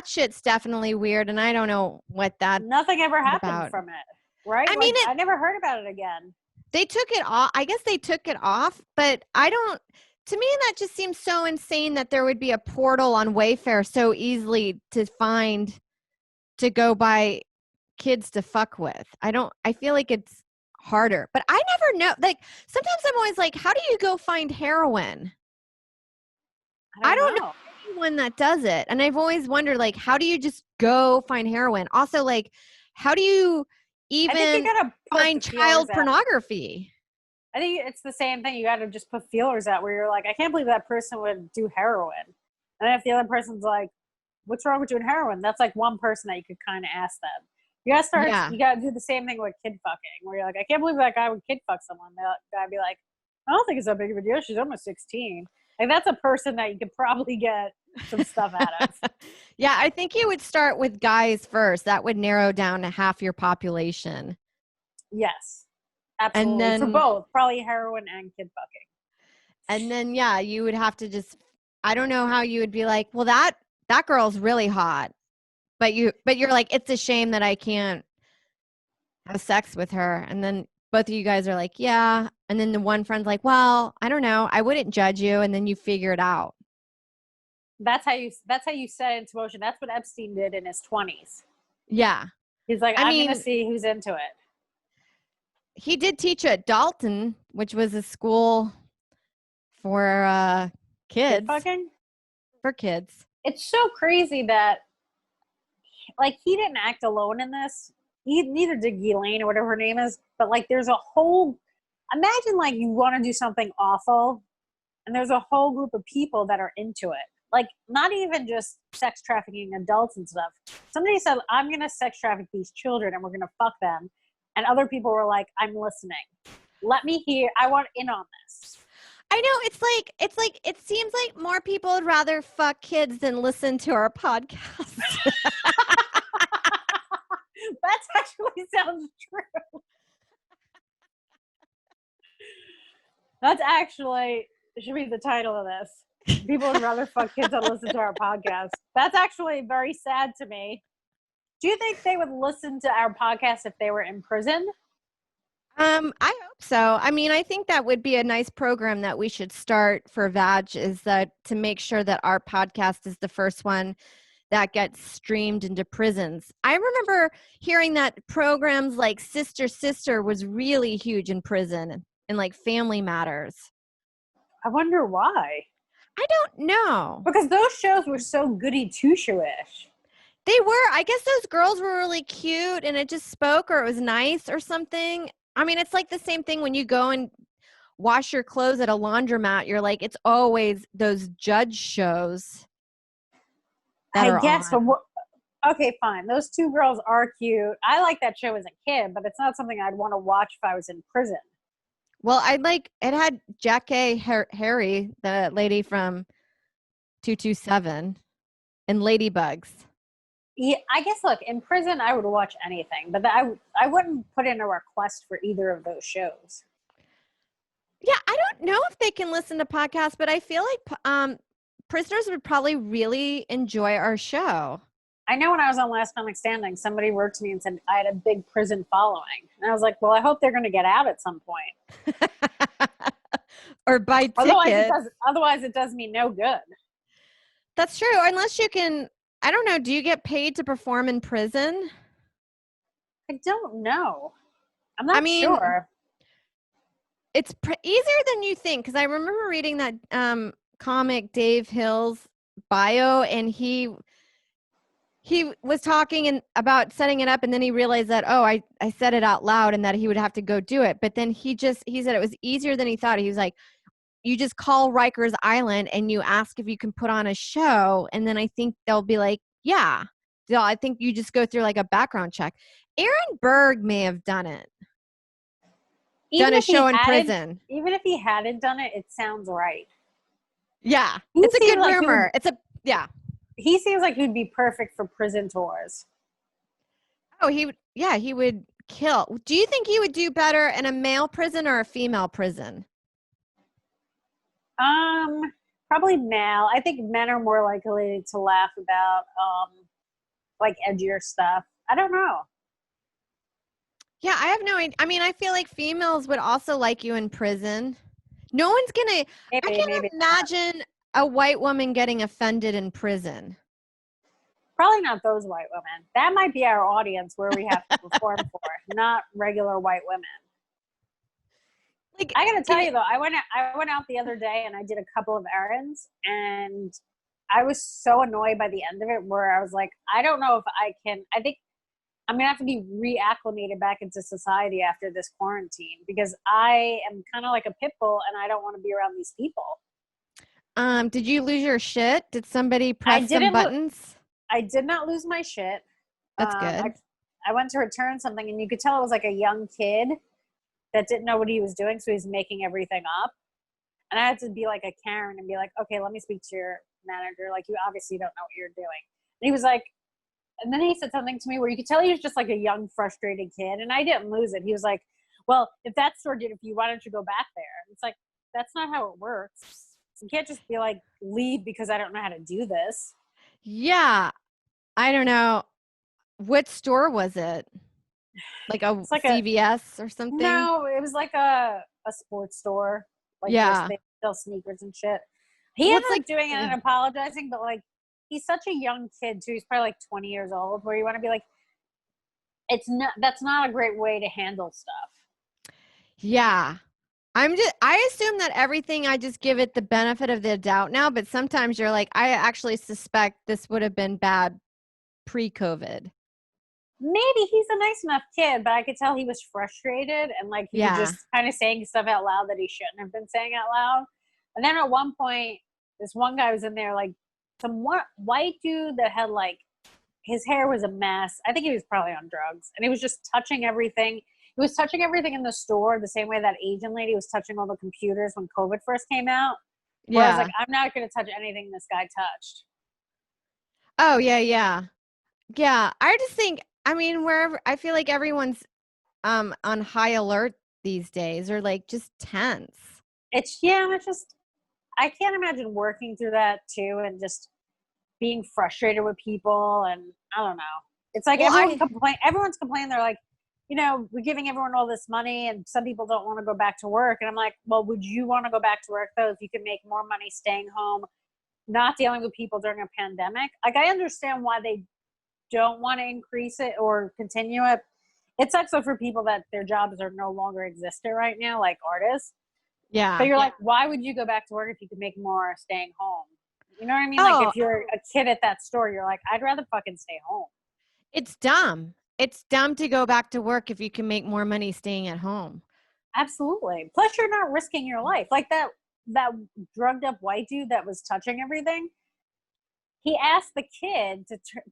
shit's definitely weird, and I don't know what that. Nothing ever happened from it, right? I mean, I never heard about it again. They took it off. I guess they took it off, but I don't. To me, that just seems so insane that there would be a portal on Wayfair so easily to find, to go buy kids to fuck with. I feel like it's harder, but I never know. Like, sometimes I'm always like, how do you go find heroin? I don't know anyone that does it. And I've always wondered, like, how do you just go find heroin? Also, like, how do you even find child pornography? I think it's the same thing. You got to just put feelers out where you're like, I can't believe that person would do heroin. And if the other person's like, what's wrong with doing heroin? That's like one person that you could kind of ask them. You got to start, you got to do the same thing with kid fucking, where you're like, I can't believe that guy would kid fuck someone. That guy would be like, I don't think it's that big of a deal. She's almost 16. Like, that's a person that you could probably get some stuff out of. Yeah, I think you would start with guys first. That would narrow down to half your population. Yes, absolutely. And then, for both, probably heroin and kid fucking. And then, yeah, you would have to just, I don't know how you would be like, well, that girl's really hot. But you're like, it's a shame that I can't have sex with her. And then both of you guys are like, yeah. And then the one friend's like, well, I don't know. I wouldn't judge you. And then you figure it out. That's how you set it into motion. That's what Epstein did in his 20s. Yeah. He's like, I'm going to see who's into it. He did teach at Dalton, which was a school for kids. Kid fucking? For kids. It's so crazy that, like, he didn't act alone in this. Neither did Ghislaine or whatever her name is. But, like, there's a whole, imagine, like, you want to do something awful, and there's a whole group of people that are into it. Like, not even just sex trafficking adults and stuff. Somebody said, I'm going to sex traffic these children, and we're going to fuck them. And other people were like, I'm listening. Let me hear. I want in on this. I know. It seems like more people would rather fuck kids than listen to our podcast. That actually sounds true. That's actually, it should be the title of this. People would rather fuck kids than listen to our podcast. That's actually very sad to me. Do you think they would listen to our podcast if they were in prison? I hope so. I mean, I think that would be a nice program that we should start for VAG, is that to make sure that our podcast is the first one that gets streamed into prisons. I remember hearing that programs like Sister was really huge in prison, and like Family Matters. I wonder why. I don't know. Because those shows were so goody two-shoe-ish. They were. I guess those girls were really cute, and it just spoke, or it was nice or something. I mean, it's like the same thing when you go and wash your clothes at a laundromat. You're like, it's always those judge shows. I guess. But okay, fine. Those two girls are cute. I like that show as a kid, but it's not something I'd want to watch if I was in prison. Well, it had Jackie Harry, the lady from 227, and Ladybugs. Yeah, I guess, look, in prison, I would watch anything, but I wouldn't put in a request for either of those shows. Yeah, I don't know if they can listen to podcasts, but I feel like prisoners would probably really enjoy our show. I know when I was on Last Comic Standing, somebody wrote to me and said I had a big prison following. And I was like, well, I hope they're going to get out at some point. Or buy tickets. Otherwise, it does me no good. That's true. Unless you can... I don't know. Do you get paid to perform in prison? I don't know. I'm not sure. It's easier than you think, because I remember reading that comic Dave Hill's bio, and he he was talking about setting it up, and then he realized that, oh, I said it out loud and that he would have to go do it. But then he said it was easier than he thought. He was like, you just call Rikers Island and you ask if you can put on a show, and then I think they'll be like, yeah. I think you just go through like a background check. Aaron Berg may have done it. Done a show in prison. Even if he hadn't done it, it sounds right. Yeah. It's a good rumor. Yeah. He seems like he'd be perfect for prison tours. Oh, he would kill. Do you think he would do better in a male prison or a female prison? Probably male. I think men are more likely to laugh about like edgier stuff. I don't know. Yeah, I have no idea. I mean, I feel like females would also like you in prison. No one's gonna. I can't imagine a white woman getting offended in prison. Probably not those white women. That might be our audience where we have to perform for, not regular white women. Like, I gotta tell you though, I went out the other day and I did a couple of errands, and I was so annoyed by the end of it where I was like, I don't know if I think I'm gonna have to be reacclimated back into society after this quarantine, because I am kind of like a pit bull and I don't want to be around these people. Did you lose your shit? Did somebody press some buttons? I did not lose my shit. That's good. I went to return something, and you could tell it was like a young kid that didn't know what he was doing, so he's making everything up. And I had to be like a Karen and be like, okay, let me speak to your manager. Like, you obviously don't know what you're doing. And he was like, and then he said something to me where you could tell he was just like a young, frustrated kid. And I didn't lose it. He was like, well, if that store did it for you, why don't you go back there? It's like, that's not how it works. You can't just be like, leave because I don't know how to do this. Yeah. I don't know. What store was it? Like a CVS or something? No, it was like a sports store. Like, yeah. They sell sneakers and shit. He ended up doing it and apologizing, but like, he's such a young kid too. He's probably like 20 years old, where you want to be like, that's not a great way to handle stuff. Yeah. I assume that everything, I just give it the benefit of the doubt now, but sometimes you're like, I actually suspect this would have been bad pre-COVID. Maybe he's a nice enough kid, but I could tell he was frustrated and like he was just kind of saying stuff out loud that he shouldn't have been saying out loud. And then at one point, this one guy was in there, like some white dude that had like, his hair was a mess. I think he was probably on drugs, and he was just touching everything. He was touching everything in the store the same way that Asian lady was touching all the computers when COVID first came out. Yeah. I was like, I'm not going to touch anything this guy touched. Oh, yeah, yeah. Yeah, I just think, I mean, wherever, I feel like everyone's on high alert these days, or like just tense. It's just, I can't imagine working through that too and just being frustrated with people, and I don't know. It's like everyone's complaining. They're like, you know, we're giving everyone all this money and some people don't want to go back to work. And I'm like, well, would you want to go back to work though if you could make more money staying home, not dealing with people during a pandemic? Like, I understand why they don't want to increase it or continue it. It sucks though for people that their jobs are no longer existent right now, like artists. Yeah. But you're like, why would you go back to work if you could make more staying home? You know what I mean? Like, if you're a kid at that store, you're like, I'd rather fucking stay home. It's dumb. It's dumb to go back to work if you can make more money staying at home. Absolutely. Plus, you're not risking your life. Like that drugged up white dude that was touching everything. He asked the kid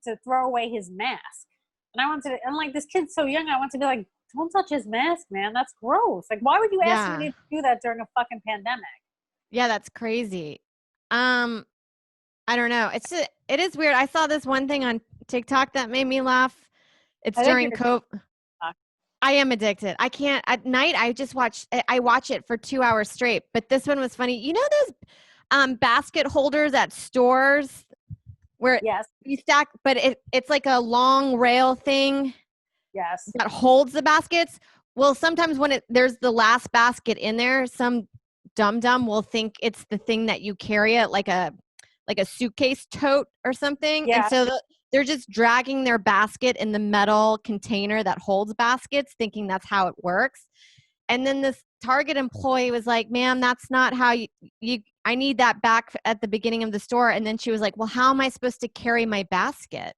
to throw away his mask. And like, this kid's so young, I want to be like, don't touch his mask, man. That's gross. Like, why would you ask me to do that during a fucking pandemic? Yeah, that's crazy. I don't know. It is weird. I saw this one thing on TikTok that made me laugh. It's during COVID. I am addicted. I can't at night. I watch it for 2 hours straight. But this one was funny. You know those basket holders at stores where you stack, but it's like a long rail thing. Yes. That holds the baskets. Well, sometimes when there's the last basket in there, some dum-dum will think it's the thing that you carry it like a suitcase tote or something. Yeah. And so they're just dragging their basket in the metal container that holds baskets, thinking that's how it works. And then this Target employee was like, ma'am, that's not how I need that back at the beginning of the store. And then she was like, well, how am I supposed to carry my basket?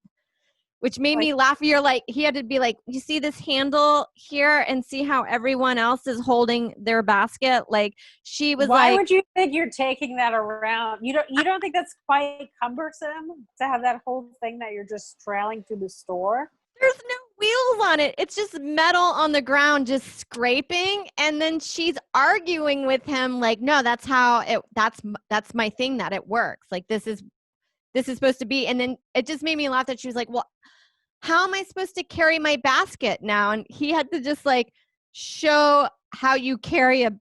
which made me laugh. You're like, he had to be like, you see this handle here and see how everyone else is holding their basket? Like she was Why like, would you think you're taking that around? You don't think that's quite cumbersome to have that whole thing that you're just trailing through the store? there's no wheels on it. It's just metal on the ground, just scraping. And then she's arguing with him like, no, that's my thing, that it works. Like this is supposed to be. And then it just made me laugh that she was like, well, how am I supposed to carry my basket now? And he had to just like show how you carry a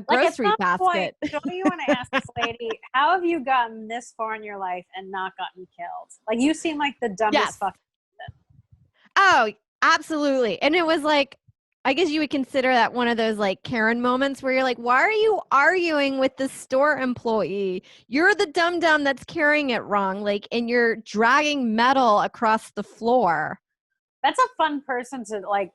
grocery basket. Point, don't you want to ask this lady, how have you gotten this far in your life and not gotten killed? Like you seem like the dumbest fucking person. Oh, absolutely. And it was like, I guess you would consider that one of those like Karen moments where you're like, why are you arguing with the store employee? You're the dum-dum that's carrying it wrong. Like, and you're dragging metal across the floor. That's a fun person to like,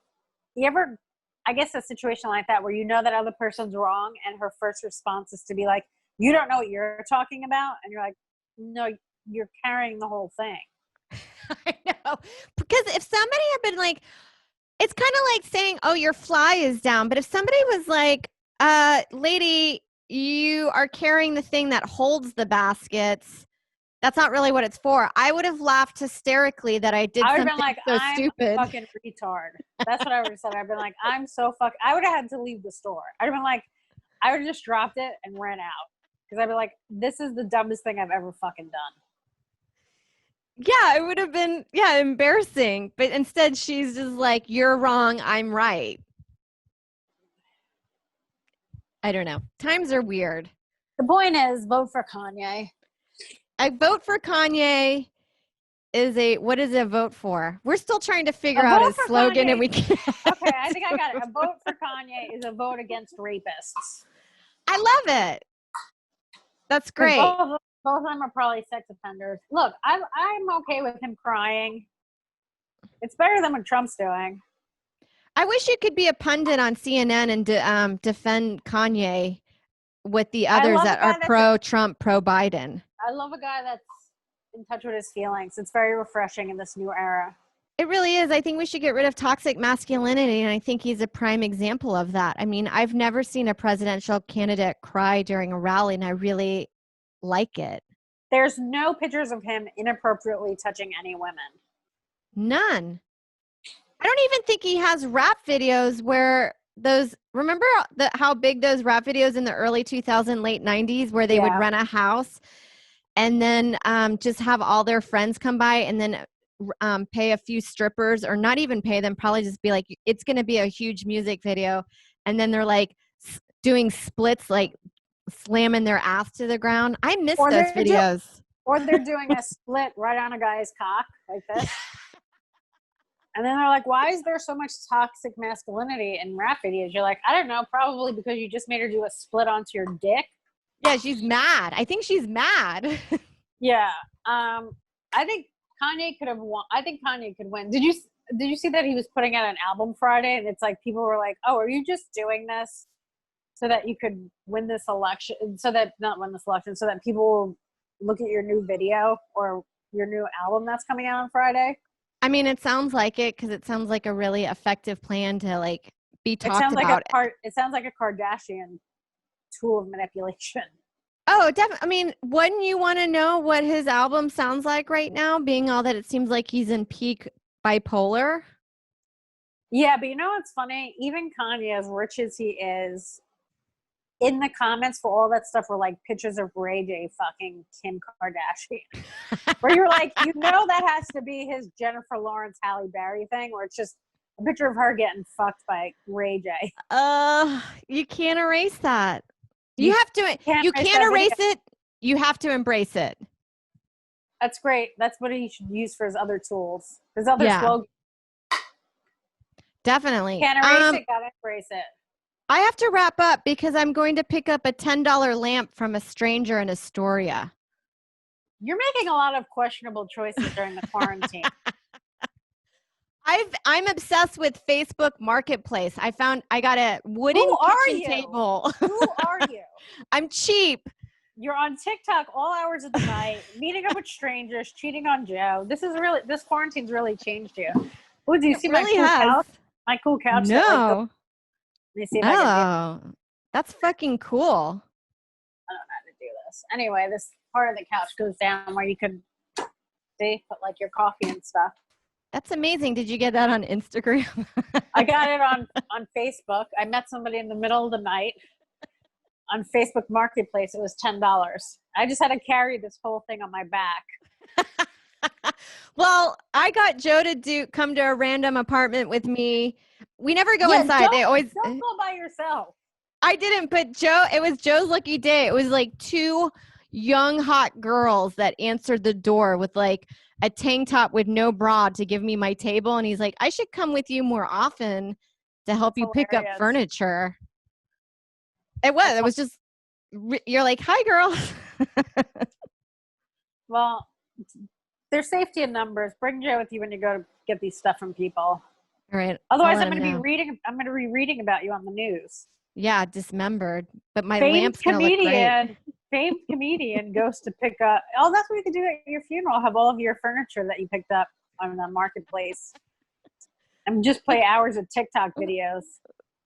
I guess a situation like that where you know that other person's wrong and her first response is to be like, you don't know what you're talking about. And you're like, no, you're carrying the whole thing. I know. Because if somebody had been like, it's kind of like saying, oh, your fly is down. But if somebody was like, lady, you are carrying the thing that holds the baskets, that's not really what it's for. I would have laughed hysterically that I did something like, so I'm stupid. A fucking retard. That's what I would have said. I've been like, I'm so I would have had to leave the store. I'd have been like, I would have just dropped it and ran out. Because I'd be like, this is the dumbest thing I've ever fucking done. Yeah, it would have been, embarrassing. But instead, she's just like, you're wrong, I'm right. I don't know. Times are weird. The point is, vote for Kanye. I vote for Kanye what is a vote for? We're still trying to figure out his slogan Kanye. and we can't. Okay, I think I got it. A vote for Kanye is a vote against rapists. I love it. That's great. Both of them are probably sex offenders. Look, I'm okay with him crying. It's better than what Trump's doing. I wish you could be a pundit on CNN and defend Kanye with the others that are pro-Trump, pro-Biden. I love a guy that's in touch with his feelings. It's very refreshing in this new era. It really is. I think we should get rid of toxic masculinity, and I think he's a prime example of that. I mean, I've never seen a presidential candidate cry during a rally, and I really like it. There's no pictures of him inappropriately touching any women. None. I don't even think he has rap videos where remember how big those rap videos in the early 2000s, late 90s, where they would rent a house and then just have all their friends come by and then pay a few strippers, or not even pay them, probably just be like, it's going to be a huge music video. And then they're like doing splits, like slamming their ass to the ground. I miss those videos. Or they're doing a split right on a guy's cock like this. And then they're like, why is there so much toxic masculinity in rap videos? You're like, I don't know, probably because you just made her do a split onto your dick. Yeah, she's mad. I think she's mad. Yeah. I think Kanye could have won. I think Kanye could win. Did you see that he was putting out an album Friday? And it's like, people were like, oh, are you just doing this so that you could win this election? So that people will look at your new video or your new album that's coming out on Friday? I mean, it sounds like it, because it sounds like a really effective plan to like be talked about. It sounds like a Kardashian tool of manipulation. Oh, definitely. I mean, wouldn't you want to know what his album sounds like right now, being all that it seems like he's in peak bipolar? Yeah, but you know what's funny? Even Kanye, as rich as he is, in the comments for all that stuff were like pictures of Ray J fucking Kim Kardashian. Where you're like, you know that has to be his Jennifer Lawrence, Halle Berry thing, where it's just a picture of her getting fucked by Ray J. You can't erase that. You can't erase it. You have to embrace it. That's great. That's what he should use for his other tools. His other slogan. Definitely. Can't erase it, gotta embrace it. I have to wrap up because I'm going to pick up a $10 lamp from a stranger in Astoria. You're making a lot of questionable choices during the quarantine. I'm obsessed with Facebook Marketplace. I got a wooden kitchen table. Who are you? I'm cheap. You're on TikTok all hours of the night, meeting up with strangers, cheating on Joe. This quarantine's really changed you. Oh, do you see really my cool has. couch? My cool couch. No. Let me see if I can do. Oh, that's fucking cool. I don't know how to do this. Anyway, this part of the couch goes down where you could put like your coffee and stuff. That's amazing. Did you get that on Instagram? I got it on Facebook. I met somebody in the middle of the night on Facebook Marketplace. It was $10. I just had to carry this whole thing on my back. Well, I got Joe to come to a random apartment with me. We never go inside. They always don't go by yourself. I didn't, but it was Joe's lucky day. It was like 2 young hot girls that answered the door with like a tank top with no bra to give me my table, and he's like, I should come with you more often to help you pick up furniture. It was just, you're like, hi girls. Well, there's safety in numbers. Bring Joe with you when you go to get these stuff from people. All right. Otherwise, I'm going to be reading about you on the news. Yeah, dismembered. But my lamp's going to look great. Famed comedian goes to pick up. Oh, that's what you could do at your funeral. Have all of your furniture that you picked up on the marketplace, and just play hours of TikTok videos.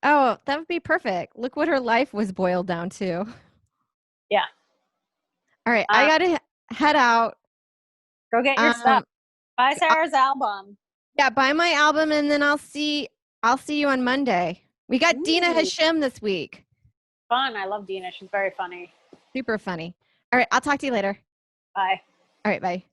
Oh, that would be perfect. Look what her life was boiled down to. Yeah. All right, I gotta head out. Go get your stuff. Buy Sarah's album. Yeah, buy my album, and then I'll see you on Monday. We got Dina Hashim this week. Fun. I love Dina. She's very funny. Super funny. All right, I'll talk to you later. Bye. All right, bye.